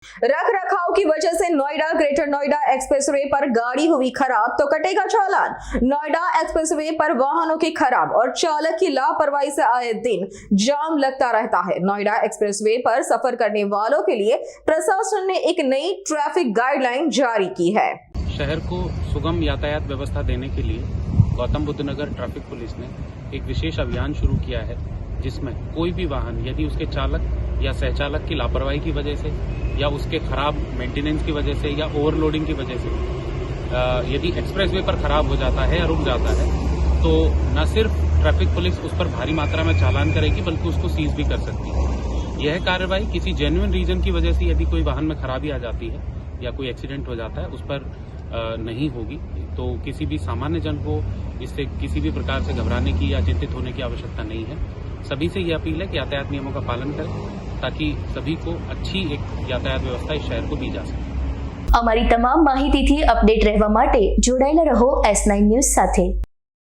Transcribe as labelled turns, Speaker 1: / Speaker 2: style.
Speaker 1: रख रखाव की वजह से नोएडा ग्रेटर नोएडा एक्सप्रेसवे पर गाड़ी हुई खराब तो कटेगा चालान। नोएडा एक्सप्रेसवे पर वाहनों की खराब और चालक की लापरवाही से आए दिन जाम लगता रहता है। नोएडा एक्सप्रेसवे पर सफर करने वालों के लिए प्रशासन ने एक नई ट्रैफिक गाइडलाइन जारी की है।
Speaker 2: शहर को सुगम यातायात व्यवस्था देने के लिए गौतम बुद्ध नगर ट्रैफिक पुलिस ने एक विशेष अभियान शुरू किया है, जिसमें कोई भी वाहन यदि उसके चालक या सहचालक की लापरवाही की वजह से या उसके खराब मेंटेनेंस की वजह से या ओवरलोडिंग की वजह से यदि एक्सप्रेसवे पर खराब हो जाता है या रुक जाता है, तो न सिर्फ ट्रैफिक पुलिस उस पर भारी मात्रा में चालान करेगी बल्कि उसको सीज भी कर सकती है। यह कार्रवाई किसी जेन्युइन रीजन की वजह से यदि कोई वाहन में खराबी आ जाती है या कोई एक्सीडेंट हो जाता है उस पर नहीं होगी। तो किसी भी सामान्य जन को इससे किसी भी प्रकार से घबराने की या चिंतित होने की आवश्यकता नहीं है। सभी से ये अपील है कि यातायात नियमों का पालन करें ताकि सभी को अच्छी एक यातायात व्यवस्था इस शहर को दी जा सके।
Speaker 3: અમારી તમામ માહિતીથી અપડેટ રહેવા માટે જોડાયેલા રહો S9 ન્યૂઝ સાથે।